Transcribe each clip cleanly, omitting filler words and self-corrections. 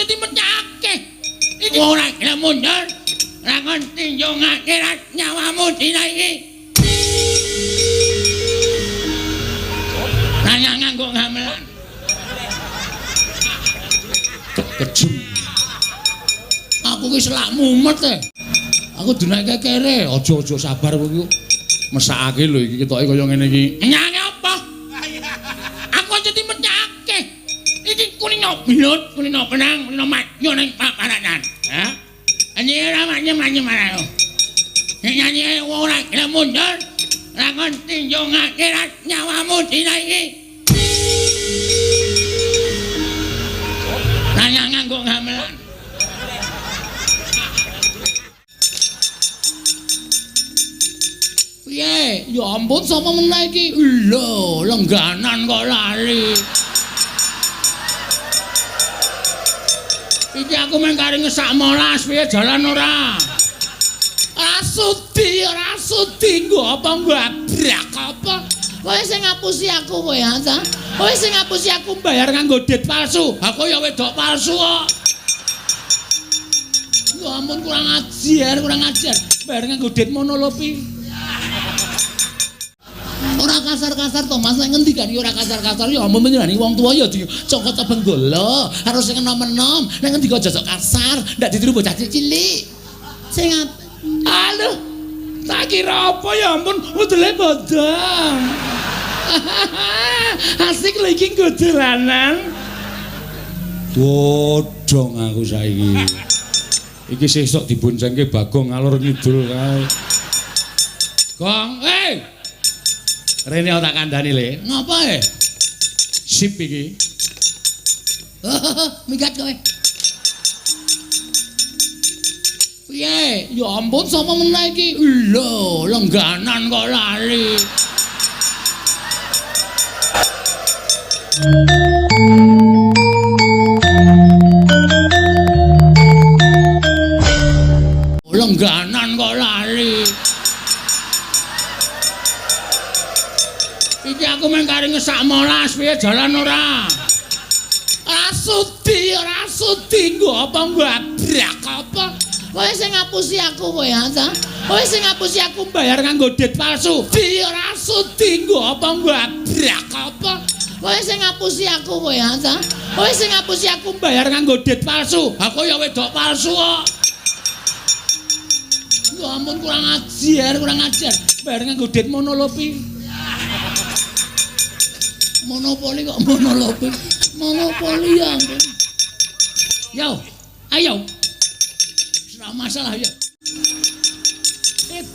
dimecake. Iki ora gelem mundur. Ra ngerti yo ngakhirat nyawamu dina iki. Nanya nganggo gamelan. Kejem. Aku ki selak mumet e. Aku dinake kere, aja sabar kowe iki. Mesakake lho iki ketoke kaya ngene iki. Nyanyi apa? Aku aja dimecake. Iki kulino blut, kulino penang, kulino maju ning paparanan. Ha? Anjir manye marano. Nyanyi ora gelem mundur. Ra ngerti yo ngakhirat nyawamu dina iki. Nanya nganggo gamelan. Piye? Ya ampun sapa meneh iki? Lho, lengganan kok lali. Iki aku mung kari ngesak molas piye jalan ora? Ora sudi nggo apa ngabrak apa? Kowe sing ngapusi aku kowe ha, ta? Kowe sing ngapusi aku bayar nganggo dit palsu. Aku ya wedok palsu kok. Ya ampun kurang ajar. Bayar nganggo dit mono lho pi. Ora kasar-kasar to Mas, nek ngendikan ora kasar-kasar ya ampun panjenengan wong tuwa ya dicokot benggala, harus sing enom-enom. Nek ngendika aja sok kasar, ndak ditiru bocah cilik. Sing aduh, tak kira apa ya ampun, udele bodong. Asik lagi nggo dolanan. Bodong aku saiki. Iki sesuk diboncengke Bagong ngalor ngidul kae. Gong, Rene tak kandhani le. Ngapa Sip iki. Migat kowe. Piye? Ya ampun sapa meneh iki? Lho, lengganan kok lali. Lengganan kok lali. Iki aku mung kari ngesak molas piye jalan ora? Ora sudi nggo apa ngabrak apa? Kowe sing ngapusi aku kowe ha, ta? Kowe sing ngapusi aku bayar nganggo dit palsu. Ora sudi nggo apa ngabrak apa? Kowe sing ngapusi aku kowe ha, ta? Kowe sing ngapusi aku bayar nganggo dit palsu. Aku ya wedok palsu kok. Ya ampun kurang ajar. Bayar nganggo dit mono lho pi. Monopoli kok monolopi. Monopoli ya ampun. Yo, ayo. Ora masalah ya.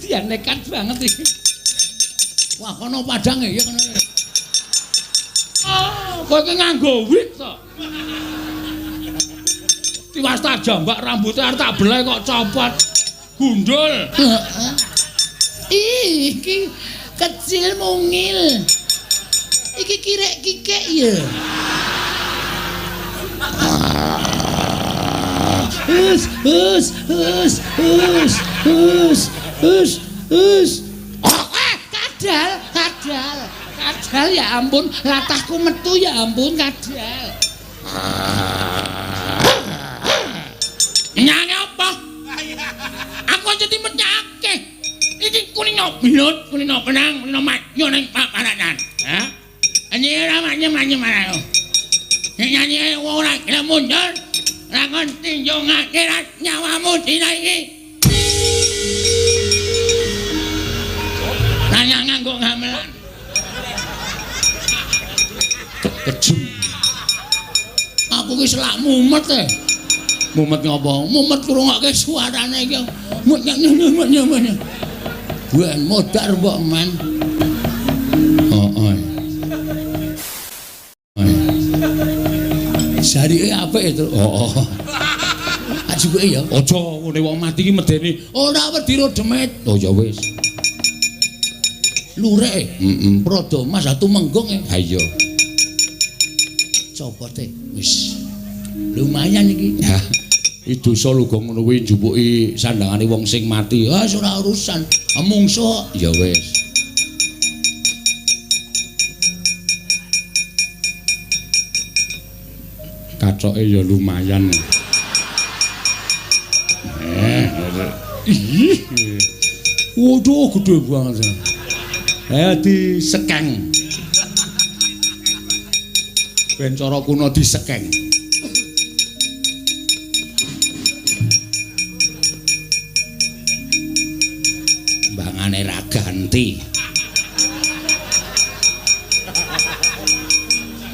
Dia nekat banget iki. Wah, kono padange ya kono. Kowe ki nganggo wig to. Tiwas tak jambak rambutnya arep tak beleh kok copot. Gundul. Iki kecil mungil. Iki kirek-kikek ya. Kadal ya ampun, latahku metu ya ampun kadal. Nyanyi apa? Aku aja dimecake. Iki kulino blut, kulino penang, kulino maju ning paparanan. Ha? Anjir manye marano. Nyanyi ora gelem mundur. Ra ngerti yo ngakhirat nyawamu dina iki. Nanya nganggo gamelan. Kejem. Aku ki selak mumet e. Mumet ngopo? Mumet krungokke suarane iki. Mumet. Buan modar mbok men. Jarike apik itu. Ajuke ya. Aja ngene wong mati iki medeni. Ora wedi ro demit. Oh ya wis. Lurek. Prodo Mas atu menggong e. Ha iya. Copote wis. Lumayan iki. Ha. I dosa luga ngono kuwi njupuki sandangane wong sing mati. Ah ora urusan. Mungsuh ya wis. Kacoke ya lumayan. Ih. Waduh, gede banget. Disekeng. Ben cara kuno disekeng. Mbangane ra ganti.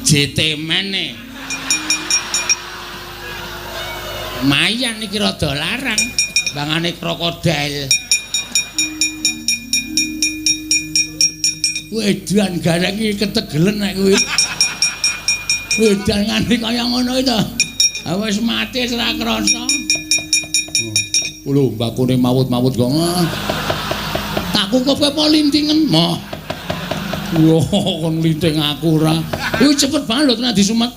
JT meneh. Mayan iki rada larang. Mbangane krokodil. Wedan gareng iki ketegelen nek kuwi. Wedan ngene kaya ngono iki to. Ha wis mati ora krasa. Lho, mbakune mawut-mawut kok. Tak kukup apa lintingen? Moh. Yo kon linting aku ora. Iku cepet banget lho tenan disumet.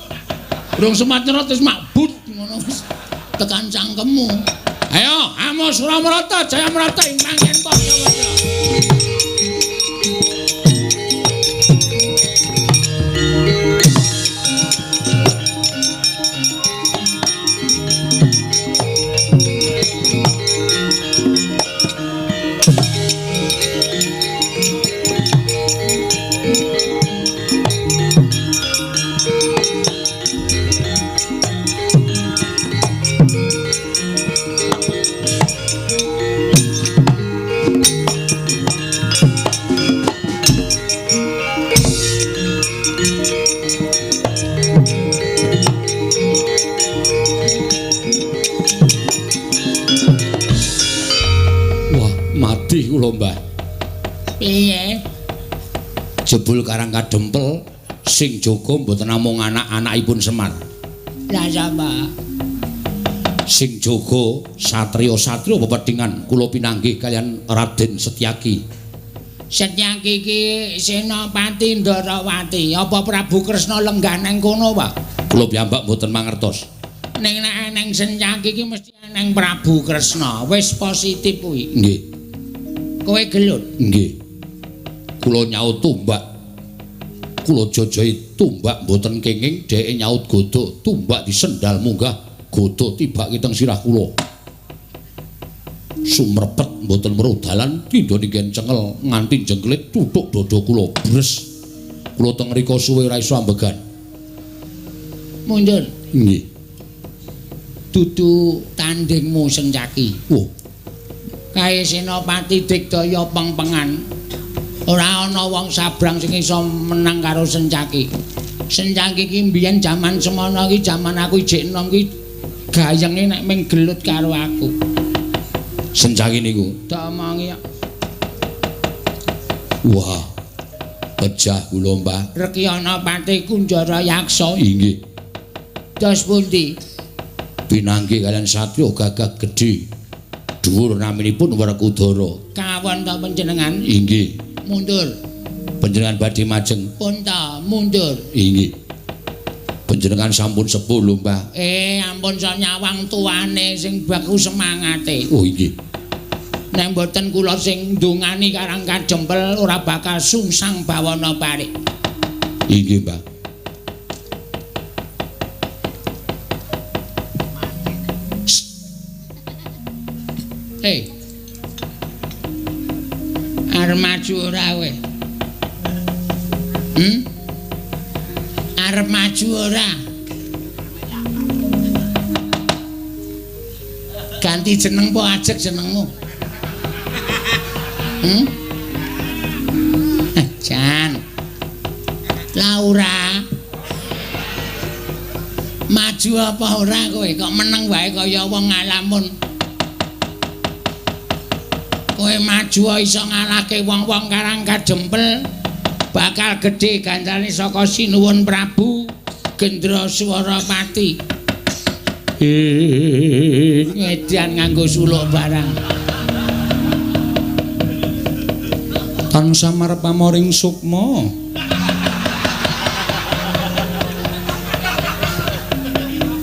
Durung semat nyerot wis makbut ngono wis tekan cangkemmu. Ayo, Amos Suramarata, Jaya Marata ing mangken padha-padha. Kula Mbah. Piye? Jebul Karang Kadempel sing jaga mboten namung anak-anakipun Semar. Lah sapa? Sing jaga satriya-satriya pepedhingan kula pinanggih kalian Raden Setyaki. Setyaki iki Senopati Ndarawati, apa Prabu Kresna lenggah nang kono, Pak? Kula piyambak mboten mangertos. Ning nek eneng Setyaki iki mesti eneng Prabu Kresna. Wis positif kuwi. Nggih. Kowe gelut? Nggih. Kula nyaut tumbak. Kula jajahi tumbak mboten kenging, dheke nyaut godhok, tumbak disendal munggah, godhok tibak kiteng sirah kula. Sumrepet mboten weruh dalan, tindha ninggen cengel nganti jengklit tuthuk dada kula bres. Kula teng mriko suwe ora iso ambegan. Mundur. Nggih. Dudu tandingmu Setyaki. Wah. Kae Senopati Digdaya peng-pengan. Ora ana wong sabrang sing iso menang karo Setyaki. Setyaki iki mbiyen jaman semono iki jaman aku ijik enom iki gayenge nek ming gelut karo aku. Setyaki niku. Damangi. Wah. Pejah kula, Mbah. Rekyana Pati Kunjara Yaksa. Inggih. Dos pundi? Pinanggih kalian satriya gagah gedhe. Dhuwur naminipun Werkudara. Kawon ta panjenengan? Inggih. Mundur. Panjenengan badhe majeng. Pun ta, mundur. Inggih. Panjenengan sampun sepuh lho, Mbah. Ampun so nyawang tuane sing bagus semangate. Oh, inggih. Nek mboten kula sing ndongani Karang Kadempel ora bakal sungsang bawana parik. Inggih, Mbah. Arep maju ora kowe? Arep maju ora? Ganti jeneng po ajek jenengmu. Jan. Laura. Maju apa ora kowe? Kok meneng wae kaya wong ngalamun. Kowe maju iso ngalahke wong-wong Karang Kadempel, bakal gedhe gancane saka Sinuwun Prabu Gendroswarapati. Ngedian nganggo suluk barang. Tan samar pamoring sukma.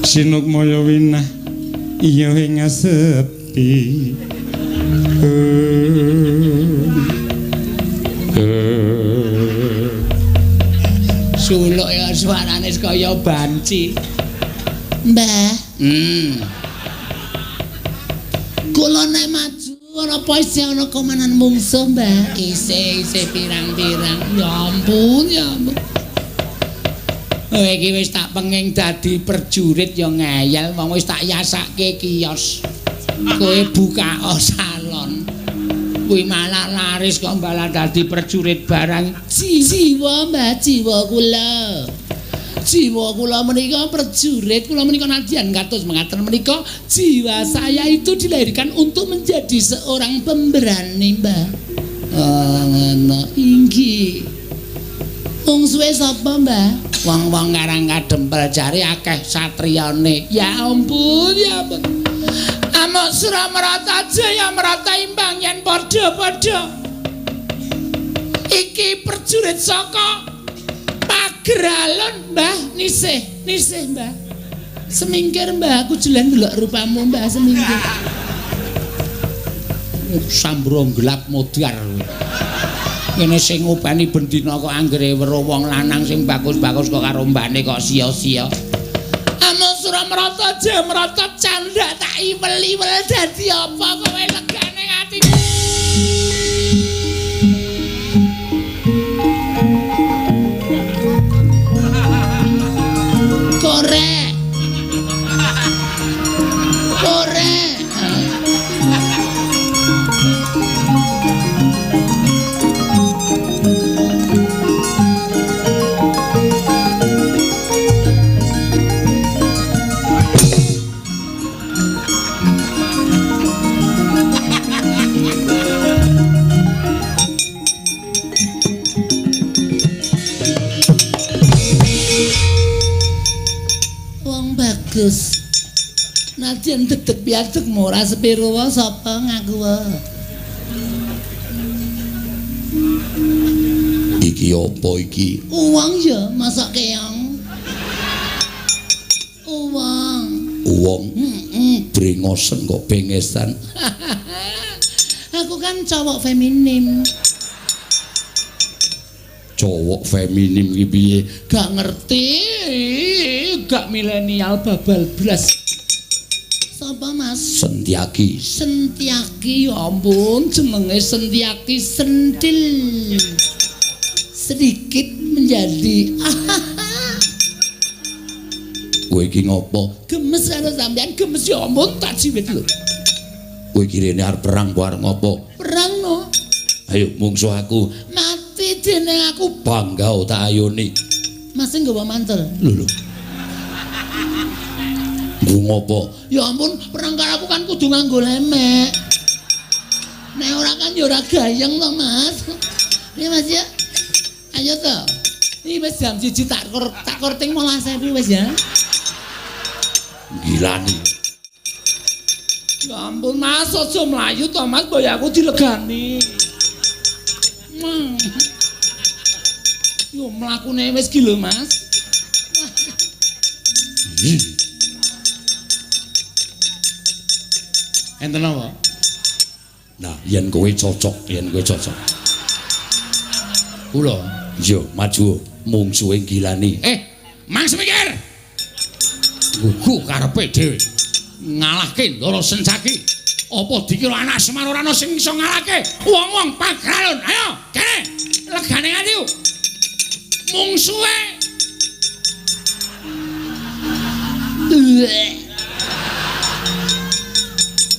Sinukmaya winah iya ing sepi. Suluk ya suarane kaya banci. Mbah. Kula nek maju apa isih ana komanan mungsuh, Mbah? Isih pirang-pirang. Ya ampun, ya ampun. Kowe iki wis tak penging dadi prajurit ya ngeyel wong wis tak yasake kios. Kowe buka salon. Kuwi malah laris kok malah dadi prajurit barang. Jiwa, Mbah, jiwa kula. Jiwa kula menika prajurit, kula menika nadyan kados mengaten menika jiwa saya itu dilahirkan untuk menjadi seorang pemberani, Mbah. Ngono inggih. Wong suwe sapa, Mbah? Wong-wong karang kadempel jare akeh satriyane. Ya ampun, ya ampun. Amuk Suramarata Jaya merata imbang yen padha-padha. Iki prajurit saka Pageralon, Mbah. Nisih, Mbah. Semingkir, Mbah, aku jelan ndelok rupamu, Mbah, semingkir. Sambrong gelap modar. Kene sing ngopani bendina kok anggere weruh wong lanang sing bagus-bagus kok karo mbane kok sia-sia. Amuk Suramarata Jaya merata candak tak iwel-iwel dadi apa kowe legane atiku. Korek. Bagus. Nadyan dedeg piadeg ora sepiro wae sapa ngaku wae. Iki apa iki? Uwang ya, masak keong. Uwang. Brengosen kok bengesan. Aku kan cowok feminim. Cowok feminim iki piye? Gak ngerti, gak milenial babal blas. Sapa Mas? Sentiaki. Sentiaki, ya ampun, jenenge Sentiaki sentil. Sedikit menjadi Kowe iki ngopo? Gemes karo sampean, gemes ya ampun tak jiwit lho. Kowe iki rene arep perang apa arep ngopo? Perang no. Ayo mungsuh aku. Mati dening aku Bangga tak ayoni. Mas sing nggawa mantel. Lho. Ngopo? Ya ampun, perang karo aku kan kudu nganggo lemek. Nek ora kan ya ora gayeng to, Mas. Iya Mas ya. Ayo to. Iki wis jam 1 tak korting 15.000 wis ya. Gila nih. Ya ampun Mas, aja mlayu to Mas, boyo aku dilegani. Yo mlakune wis ki lho Mas. Enten apa? Nah, yen kowe cocok. Kula, yo maju mungsuhe gilani. Mas mikir. Gugu karepe dhewe. Ngalahke Ndara Sencaki. Apa dikira anak Semar ora ana sing iso ngalahke wong-wong Pagralon. Ayo, kene. Legane ati. Mungsuhe.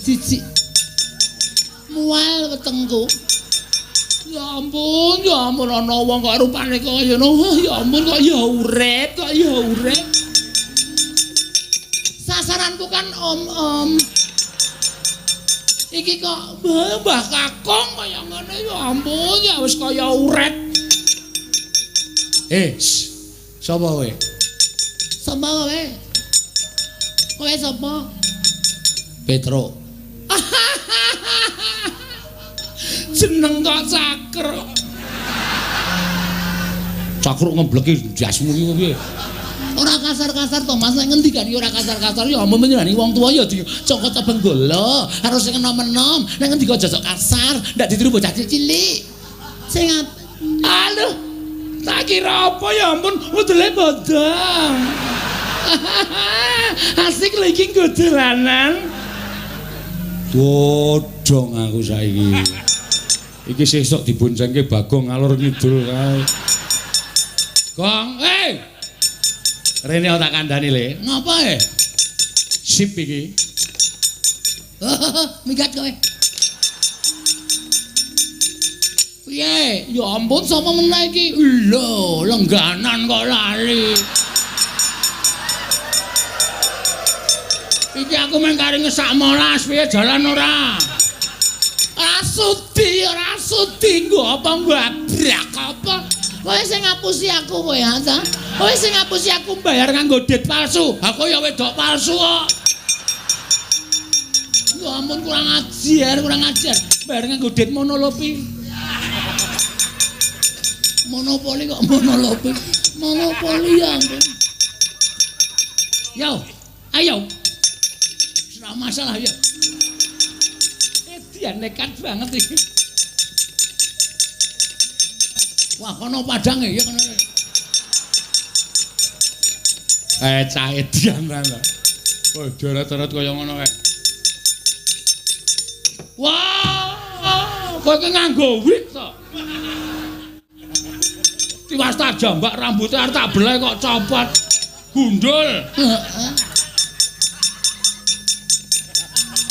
Cici. Mual wetengku. Ya ampun ana wong kok rupane kaya ngono. Ya ampun kok ya urip. Sasaranku kan om. Iki kok Mbah Kakung kaya ngene ya ampun ya wis kaya urip. Sapa kowe? Sapa kowe? Kowe sapa? Petro. Jeneng kok Cakro. Cakro ngebleki jasmu iki piye? Ora kasar-kasar to Mas, nek ngendikani ora kasar-kasar ya ampun menyenani wong tuwa ya dicokot benggala, harus sing enom-enom. Nek ngendika jajak kasar, ndak ditiru bocah cilik. Sing aduh, tak kira apa ya ampun, udele bodong. Asik lho iki nggo dolanan. Bodong aku saiki. Iki sesuk diboncengke Bagong ngalor ngidul kae. Gong, Rene tak kandhani le. Ngapa Sip iki. Minggat kowe. Piye? Ya ampun sapa meneh iki? Lho, lengganan kok lali. Iki aku mung kari ngesak molas piye jalan ora? Ora sudi nggo apa ngabrak apa? Kowe sing ngapusi aku kowe ha ta? Kowe sing ngapusi aku bayar nganggo dit palsu. Aku ya wedok palsu kok. Ya ampun kurang ajar. Bayar nganggo dit monolopi. Monopoli kok monolopi. Monopoli ya ampun. Yo, ayo. Ora masalah ya. Dia nekat banget iki. Wah, kono padange ya kono. Cah edian lho. Oh, deret-deret kaya ngono kae. Wah, kowe ki nganggo wig to. Tiwas tak jambak rambutnya arep tak beleh kok copot. Gundul. Heeh.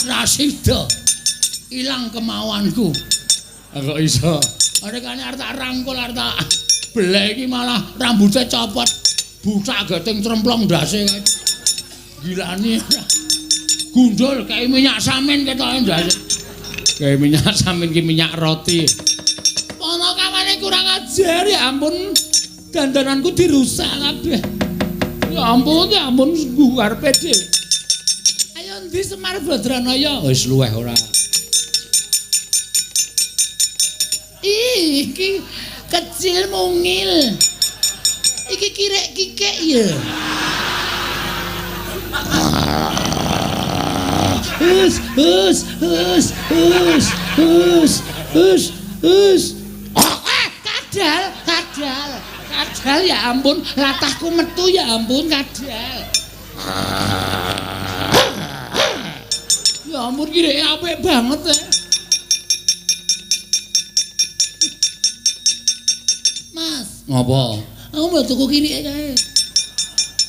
Rasida. Ilang kemauanku. Kok iso? Arekane arep tak rangkul arep tak beleh iki malah rambutnya copot. Bucak geting tremplong ndase kae. Gilane. Gundul kayak minyak samin ketoke ndase. Kayak minyak samin ki minyak roti. Ana kawane kurang ajar ya ampun. Dandananku dirusak kabeh. Ya ampun gugarpe dhewe. Ayo ndi Semar Badranaya? Wis luweh ora. Iki kecil mungil. Iki kirek-kikek ya. Kadal ya ampun, latahku metu ya ampun kadal. Ya ampun kireke apik banget ya. Mas, Ngopo? aku mau tuku kireke kae.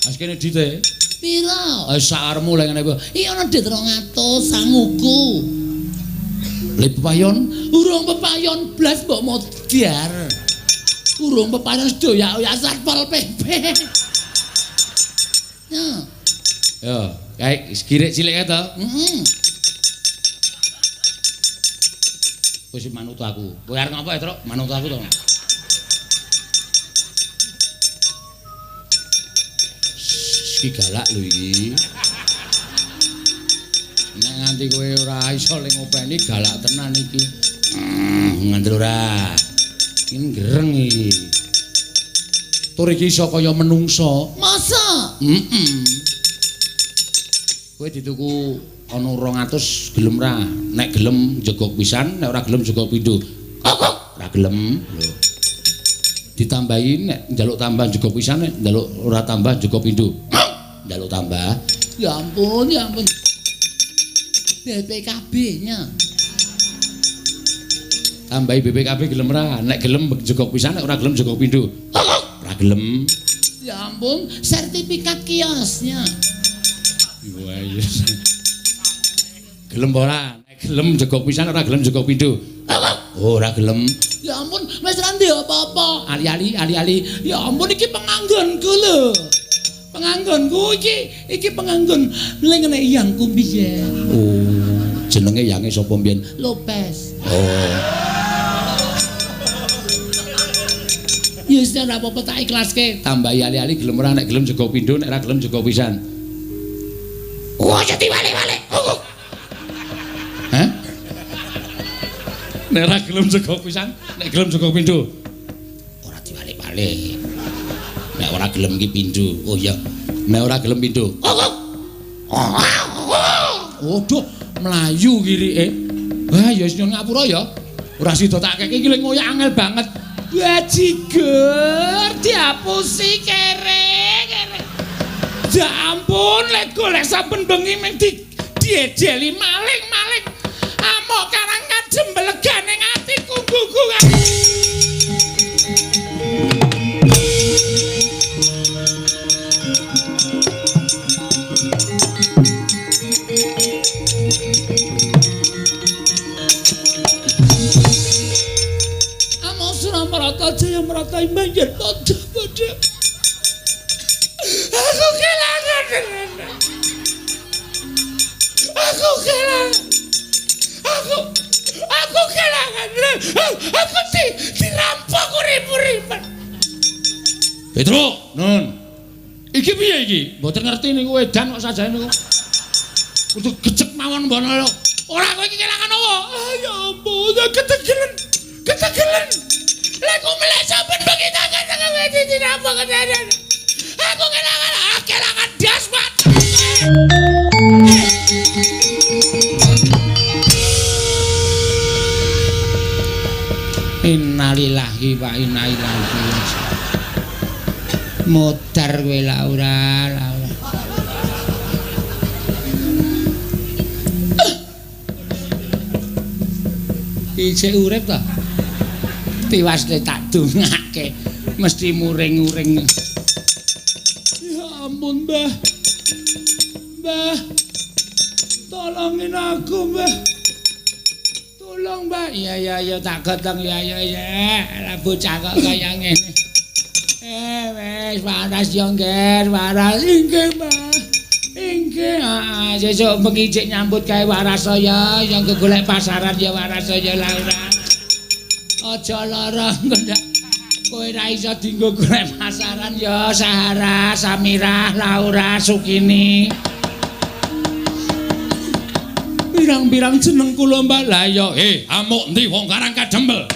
Mas kene dite. Pira? Sakarmu lek ngene kuwi. Iya ana dit 200 sanguku. Le pepayon Urung pepayon blas mbok modar. Urung pepayon sedaya ya Satpol PP. Ya. Yo, kae kirek cilik kae to. Heeh. Wis manut aku. Kowe arep ngapa ya, Truk? Manut aku to. Iki galak lho iki. Nek nganti kowe ora iso ling ngopeni galak tenan iki. Ngandel ora. Iki gereng iki. Tur iki iso kaya menungso. Masa? Kowe dituku ana 200 gelem ra? Nek gelem jegok pisan, nek ora gelem jegok pindho. Ora gelem. Lho. Ditambahi nek njaluk tambah jegok pisan, nek njaluk ora tambah jegok pindho. Njaluk tambah. Ya ampun, ya ampun. BPKB-nya. Tambahi BPKB gelem ra? Nek gelem jegok pisan, nek ora gelem jegok pindho. Ora gelem. Ya ampun, sertifikat kiosnya. Wah, iya. Gelem ora? Nek gelem jegok pisan, ora gelem jegok pindho. Ora gelem. Ya ampun, wis ra ndek apa-apa. Ali-ali. Ya ampun iki penganggonku lho. Penganggonku iki penganggon ning ngene yangku biyen. Oh, jenenge yange sapa mbiyen? Lopez. Oh. Ya wis ora apa-apa tak ikhlaske. Tambahi ali-ali gelem ora, nek gelem jegok pindho, nek ora gelem jegok pisan. Oh, jadi wale-wale. Hah? Nek ora gelem jegok pisan, nek gelem jegok pindho. Ora diwale-wale. Nek ora gelem ki pindho. Oh iya. Nek ora gelem pindho. Waduh, mlayu kirike. Wah, ya wis nyun ngapura ya. Ora sida tak keke iki lek ngoyak angel banget. Bajigur diapusi kere. Ya ampun, lek golek saben bengi mung diejeli maling. jembel legane atiku gugu. Marata jaya marata imbang pada aku kelangan aku dirampok urip-uripan Petro nun iki piye iki mboten ngerti niku edan kok sajane niku kudu gecek mawon mbono ora kowe iki kelangan apa ya ampun ketegelen Lagu melek saben begitu kan wedi dirampok kedadan. Aku kelangan dasmat. Innalillahi wa inna ilaihi raji'un. Modar kowe Laura. Isih urip ta? Tiwas tak dongake mesti muring-muring. Ya ampun, Mbah. Tolongin aku, Mbah. Tolong, Mbah. Iya tak gotong ya. Lah bocah kok kaya ngene. Wis waras yo, Ngger, waras inggih, Mbah. Inggih, sesuk bengi cek nyambut gawe waras saya, yang golek pasaran ya waras saya Laura. Aja lara ngendak kowe ra iso dienggo golek pasaran ya Sahara, Samirah, Laura, Sukini. Pirang-pirang jeneng kula Mbak lah ya amuk endi wong Karang Kadempel.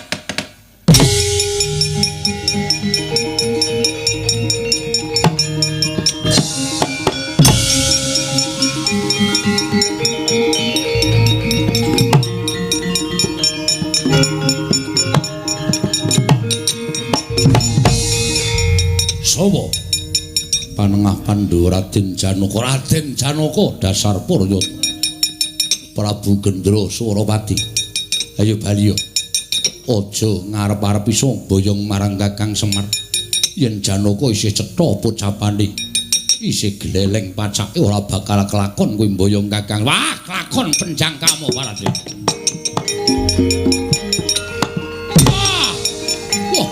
Sowo panengah Pandhu Raden Janaka dasar Purya Prabu Gendra Suropati. Ayo bali yo aja ngarep-arep iso boyong marang Kakang Semar. Yen Janaka isih cetha pocapane isih gleleng pacake ora bakal kelakon kuwi boyong Kakang. Wah, kelakon penjang kamu Parade. Wah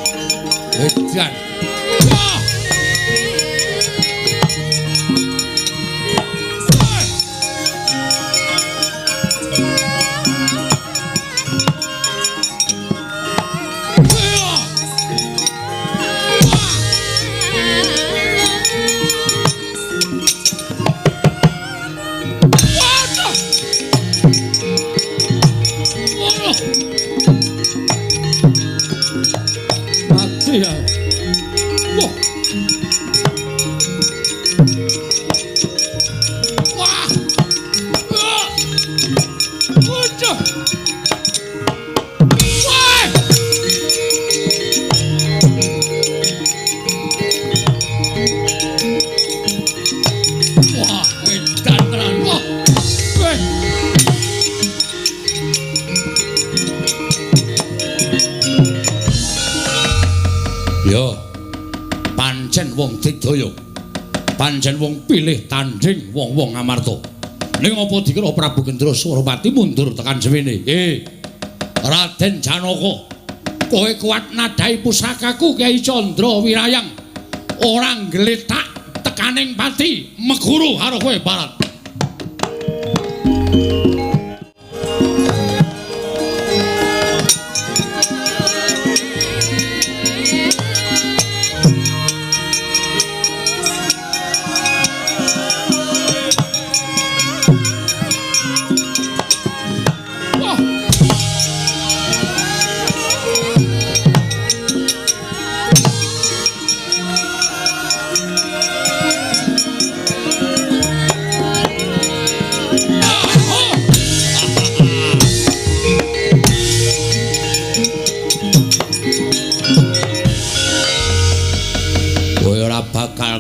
edan. Wong Digdaya pancen wong pilih tandhing wong-wong Amarta. Ning apa dikira Prabu Gendra Suropati mundur tekan suwene? Raden Janaka, kowe kuat nadai pusakaku Kyai Candra Wirayang. Ora nggletak tekaning pati meguru karo kowe Barat.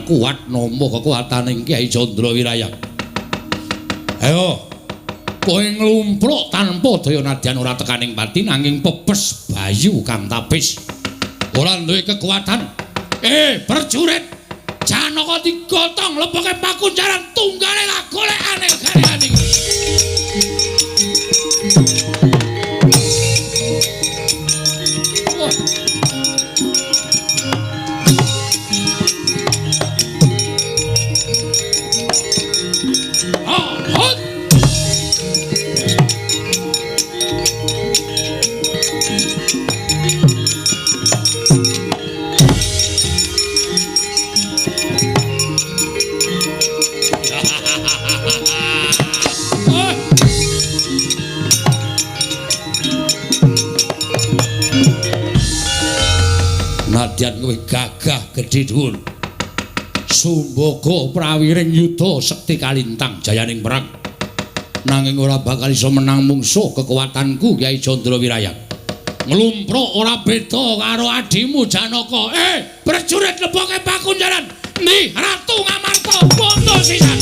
Kuat nampa kekuataning Kyai Candra Wirayang. Ayo kowe nglumpruk tanpa daya nadyan ora tekaning pati nanging pepes bayu kang tapis ora duwe kekuatan prajurit Janaka digotong leboke pakunjaran tunggale golekane ganeane nadyan kowe gagah gedhe dhuwur sumbaga prawiring yuda sekti kalintang jayaning perang nanging ora bakal iso menang mungsuh kekuatanku Kyai Candrawiraya nglumpruk ora beda karo adimu Janaka prajurit leboke pakunjaran ndi Ratu Ngamarta bondo sisan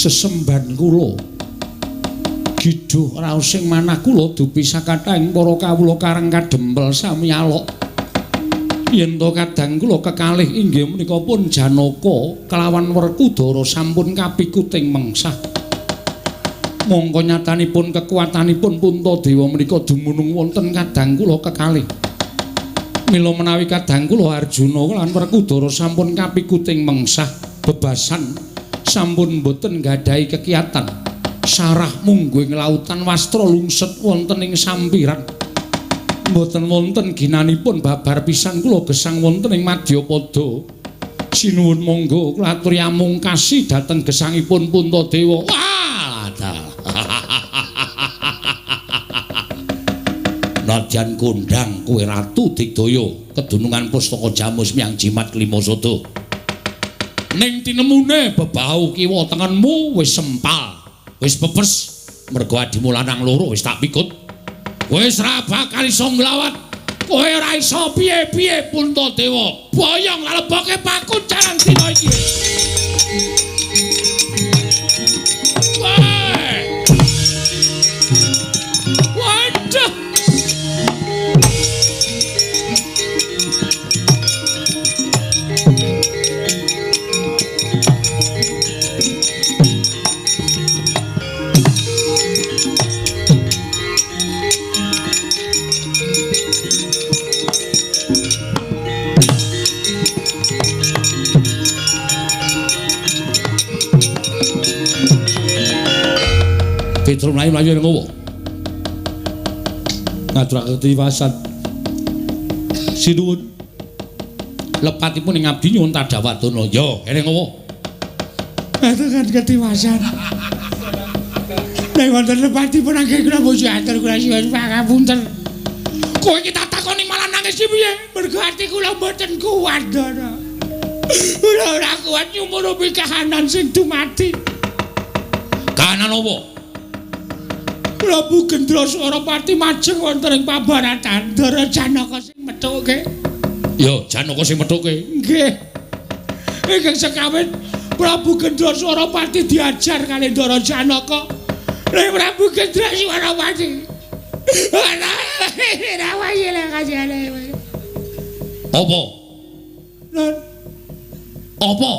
sesemban kula giduh raosing manah kula dupi sakathahing para kawula kareng kadempel sami alok yen to kadang kula kekalih inggih menika pun Janaka kelawan Werkudara sampun kapikuting mengsah mongko nyatanipun kekuatanipun Puntadewa menika dumunung wonten kadang kula kekalih mila menawi kadang kula Arjuna lan Werkudara sampun kapikuting mengsah bebasan sampun boten gadhahi kekiyatan sarah mungguing lautan wastra lungset wonten ing sampiran boten wonten ginanipun babar pisan kula gesang wonten ing Madyapada sinuwun monggo kula aturi amungkasi dhateng gesangipun Puntadewa nadyan kondhang kowe Ratu Digdaya kedunungan Pustaka Jamus miyang jimat Klimasada ning tinemune bebau kiwa tengenmu wis sempal wis pepes mergo adimu lanang loro wis tak pikut wis ra bakal iso nglawat kowe ora iso piye-piye Puntadewa boyong leboke pakunjaran dina iki waduh Petro mlayu-mlayu ngowo. Ngaturake tiwasan. Sinuwun. Lepatipun ing abdi nyuwun Tadhawadana. Ya, ene ngowo. Aturkan ketiwasan. Nek wonten lepatipun angge kula bojo atur kula siwun pangapunten. Kowe iki tak takoni malah nangis piye? Mergo ati kula mboten kuat, Dara. Kula ora kuat nyumurupi kahanan sing dumati. Kahanan apa? Prabu Gendra Swaropati majeng wonten ing pabaratan Dara Janaka sing methuke. Ya, Janaka sing methuke. Nggih. Ingkang sekawit Prabu Gendra Swaropati diajar kali Dara Janaka. Nek Prabu Gendra Swaropati. Ana rawaye lek kajane. Apa? Apa?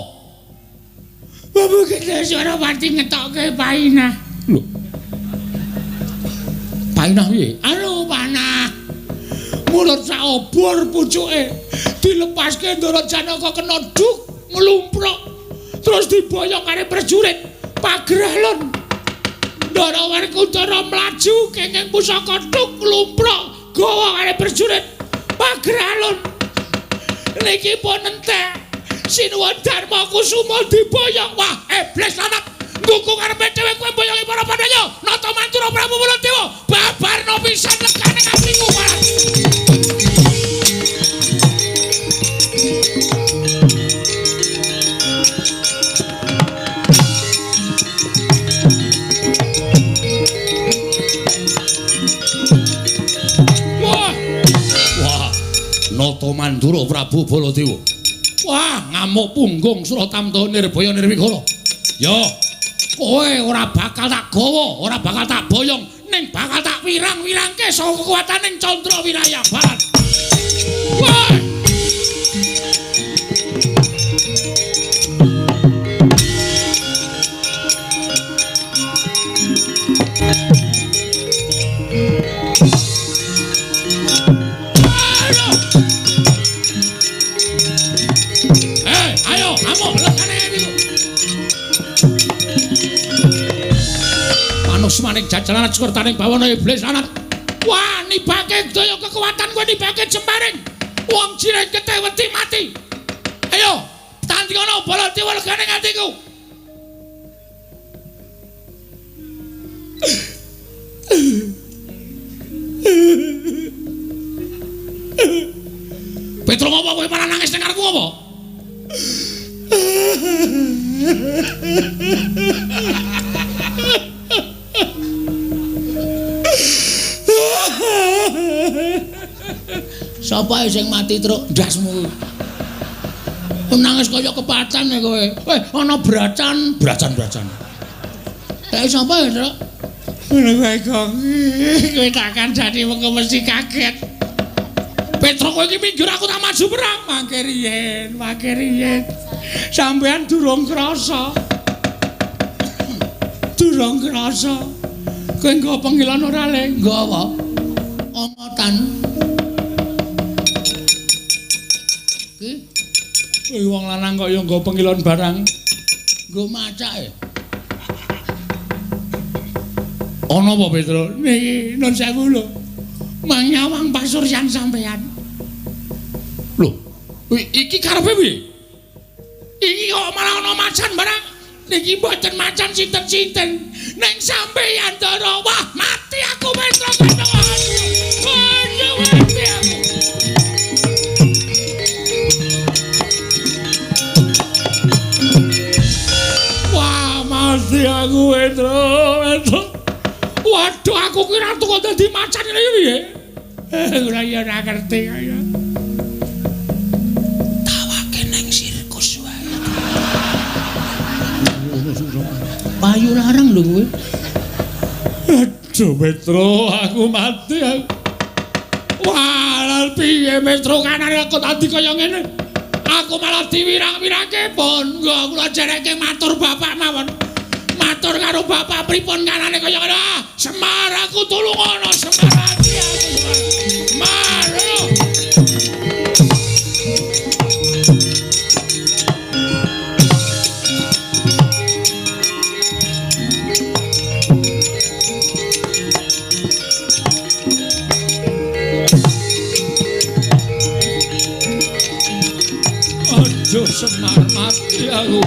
Prabu Gendra Swaropati ngetokke painah. Lho. Panah piye? Anu panah. Mulut sak obor pucuke dilepaske Dara Janaka kena duk nglumpruk terus diboyong karo prajurit pagralon. Dara Werkudara mlaju kenging pusaka duk nglumpruk gawa karo prajurit pagralon. Niki pun entek. Sinuwun Darma Kusuma diboyong. Wah, iblis lanang. Ngukung arepe dhewe kowe boyongi para pandhawa. Nata Mantura Prabu Baladewa. Babarno pisan legane atiku malah. Nata Mantura Prabu Baladewa. Wah, ngamuk punggung Suratamta Nirbaya Nirwigara. Ya, kowe ora bakal tak gawa, ora bakal tak boyong, ning bakal tak wirang-wirangke saka kekuataning Candra Wiraya Barat. Wah! Manik jajalan Sukertaning bawana iblis anak. Wah, nibake daya kekuatan kowe nibake jembaring. Wong jireng kete wedi mati. Ayo, tandingana Baladewa legane atiku. Petro ngopo kowe malah nangis ning ngarepku apa? Sapa sing mati truk ndasmu? Nangis kaya kepacan kowe. Ana bracan. Sapa ya, Truk? Kowe kok kowe takkan dadi wong mesti kaget. Petro kowe iki minggir aku tak maju perang. Mangke riyen. Sampeyan durung krasa. Kowe nggo pengilan ora le? Nggo apa? Omotan. Ki wong lanang kok ya nggo pengilan barang. Nggo macake. Ana apa Petro? Niki nun sewu lho. Manyawang pasuryan sampeyan. Lho, iki karepe piye? Iki kok malah ana macan barang. Niki mboten macan sinten-sinten. Ning sampeyan Ndara, wah mati aku Petro kandhang. Aduh, mati aku. Wah, mati aku Petro. Waduh, aku kira kok dadi macan ngene iki piye? Ora ya ora ngerti kaya. Tawake nang sirkus wae. Payu larang lho kowe. Aduh, Petro, aku mati aku. Wah, piye Petro kanane kok dadi kaya ngene? Aku malah diwirang-wirangke pon. Nggo kula jereke matur bapak mawon. Matur karo bapak pripun kanane kaya ngene. Semar aku tulungono Semar ati aku. Semar. Aduh, Semar mati aku.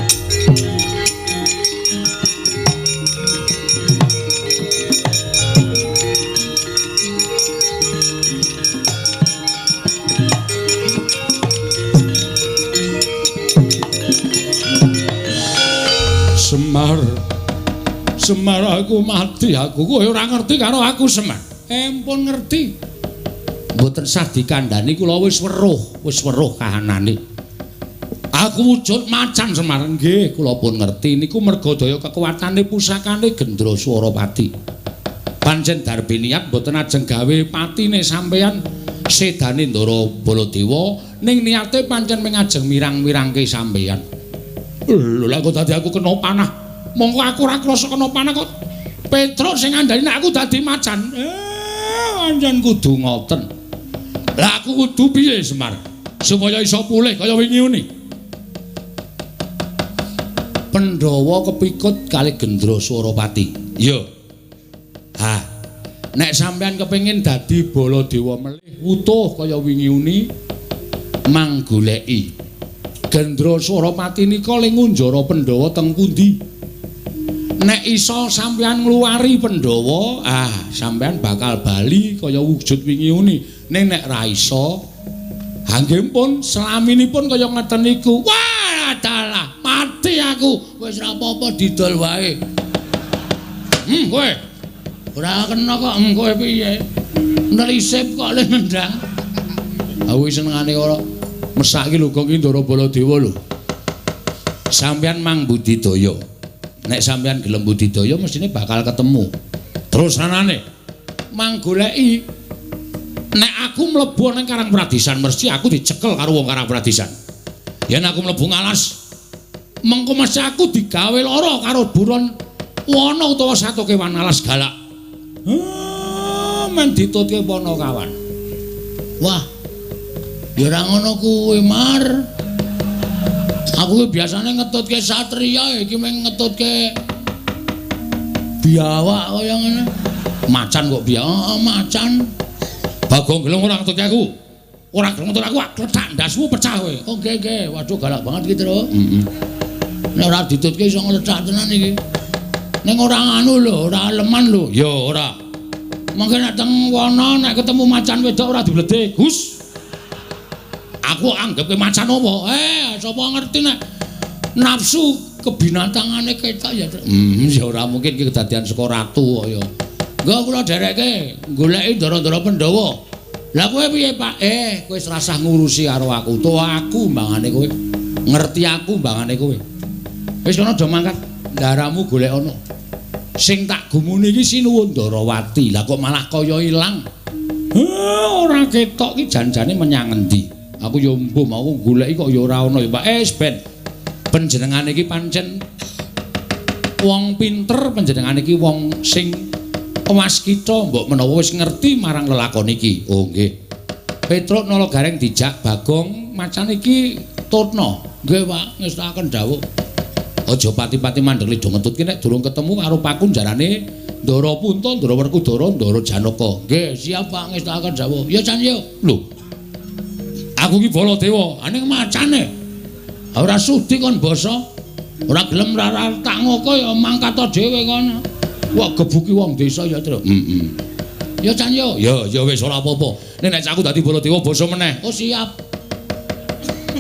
Semar aku mati aku. Kowe ora ngerti karo aku Semar. Empun ngerti. Mboten sah dikandhani kula wis weruh kahanane. Aku wujud macan Semar. Nggih, kula pun ngerti niku merga daya kekuatane pusakane Gendra Swaropati. Pancen darbe niat mboten ajeng gawe patine sampeyan sedane Ndara Baladewa ning niate pancen mung ajeng mirang-mirangke sampeyan. Lho lha kok dadi aku kena panah. Monggo aku ora krasa kena panah kok. Petro sing ngandani nek aku dadi macan. Pancen kudu ngoten. Lah aku kudu piye Semar? Supaya iso pulih kaya wingi ngene. Pandhawa kepikut kali Gendra Swaropati. Yo. Ha. Nek sampean kepengin dadi Baladewa melih utuh kaya wingi ngene, manggoleki Gendra Suramati nika ling ngunjara Pandhawa teng pundi? Nek iso sampeyan ngluwari Pandhawa, sampeyan bakal bali kaya wujud wingi uni. Ning nek ra iso, nggih pun selaminipun kaya ngeten niku. Wah, dalah, mati aku. Wis ra apa-apa didol wae. Kowe. Ora kena kok kowe piye? Nelisip kok le nendang. Aku senengane ora mesake lho kok iki Ndara Baladewa lho. Sampeyan mang budidaya. Nek sampeyan gelem budidaya mestine bakal ketemu. Terus anane mang goleki nek aku mlebu nang Karang Pradisan mesti aku dicekel karo wong Karang Pradisan. Yen aku mlebu ngalas mengko mesti aku digawe lara karo buron wana utawa satu kewan alas galak. Men ditutke wana kawan. Wah. Ya ora ngono kuwi, Mar. Aku ki biasane ngetutke satriya, iki mung ngetutke biawak kaya ngene. Macan kok biawak, macan. Bagong gelem ora ngetutke aku. Ora gelem ngetut aku, kletak ndasmu pecah kowe. Oh, nggih. Waduh galak banget iki, Tru. Nek ora ditutke iso ngletak tenan iki. Ning ora anu lho, ora leman lho. Ya ora. Mengke nek teng wana nek ketemu macan wedok ora dibledhe, Gus. Aku anggap ke macan apa? Sapa ngerti nek nafsu kebinatangane ketok ya. Ya ora mungkin ki kedadian saka ratu kaya. Engko kula dereke goleki Ndara-ndara Pandhawa. Lah kowe piye, Pak? Kowe wis rasah ngurusi karo aku. Utawa aku mbangane kowe. Ngerti aku mbangane kowe. Wis kono do mangkat. Ndaramu golek ana. Sing tak gumuni iki Sinuwun Ndarawati. Lah kok malah kaya ilang. Ora ketok ki janjane menyang endi? Aku yo mbuh mau goleki kok ya ora ana ya, Pak. Ben panjenengane iki pancen wong pinter, panjenengane iki wong sing waskita, mbok menawa wis ngerti marang lelakon iki. Oh nggih. Petruk nala gareng dijak Bagong macan iki tutna. Nggih, Pak, ngestaken dawuh. Aja pati-pati mandeg do ngetutke nek durung ketemu karo pakun jarane Ndara Punta, Ndara Werkudara, Ndara Janaka. Nggih, siap, Pak, ngestaken dawuh. Ya Can yo. Lho. Aku ki Baladewa, ning macane. Ora sudi kon basa. Ora gelem ra tak ngoko ya mangkat dhewe kono. Wah, gebuki wong desa ya, Tru. Ya Can yo. Ya wis ora apa-apa. Nek aku dadi Baladewa basa meneh. Oh, siap.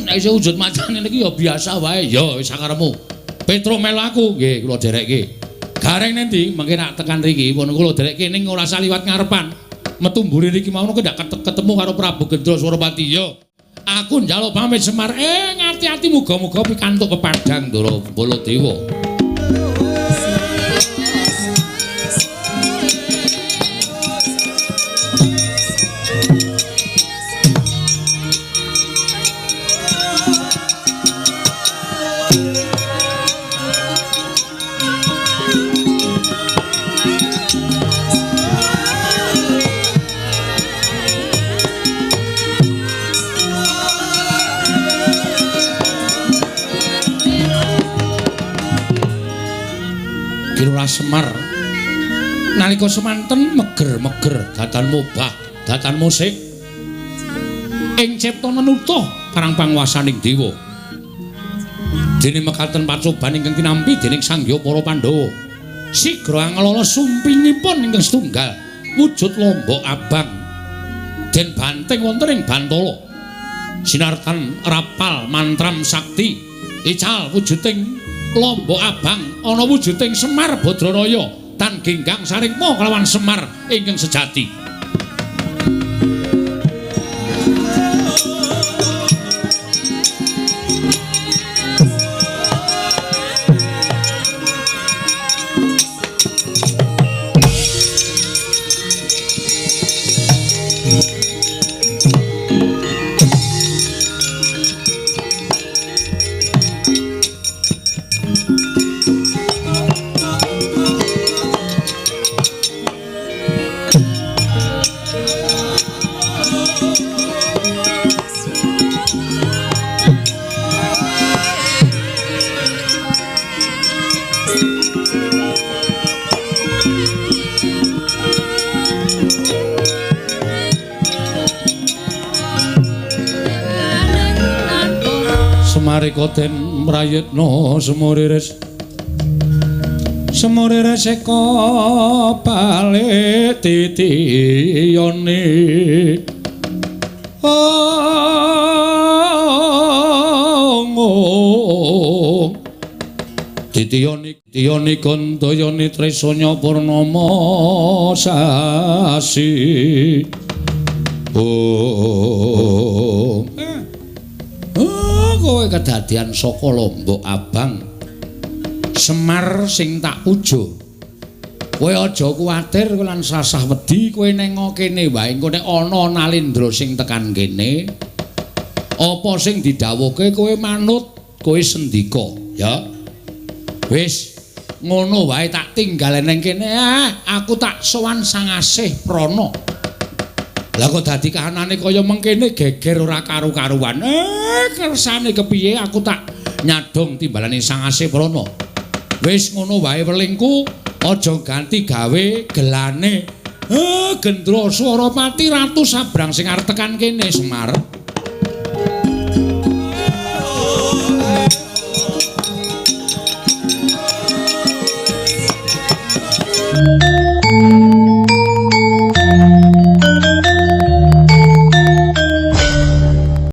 Nek iso wujud macane niki ya biasa wae. Ya wis sakarepmu. Petro melu aku. Nggih, kula dereke. Gareng nendi? Mengke nak tekan riki pun kula dereke ning ora saliwat ngarepan. Metu mburi niki mau ndak ketemu karo Prabu Gendra Suramati. Yo. Aku njaluk pamit Semar. Ngati-ati muga-muga pikantuk pepadhang Ndara Baladewa. Semar nalika semanten meger-meger datan mubah datan musik ing cipta menutuh parang panguwasaning dewa dene mekaten pacoban ingkang kinampi dening Sangya para Pandhawa sigra anglala sumpingipun ingkang setunggal wujud lombok abang den banteng wonten ing Bantala sinartan rapal mantram sakti ical wujuding lombok abang ana wujuding Semar Badraraya tan genggang saringma kelawan Semar ingkang sejati. Semarika den mrayetna semuriris eka balik titiyone titiyone kandayane tresanya purnama sasi kowe kedadian saka Lombok Abang Semar sing tak puja kowe aja kuwatir lan sasah wedi kowe nengo kene wae engko nek ana Nalendra sing tekan kene apa sing didhawuhke kowe manut kowe sendika ya wis ngono wae tak tinggal neng kene aku tak sowan Sang Asih Prana lah kok dadi kahanane kaya mengkene geger ora karu-karuan kersane kepiye aku tak nyadong timbalane Sang Asih Prana wis ngono wae welingku aja ganti gawe gelane Gendra Swaramati Ratu Sabrang sing arep tekan kene Semar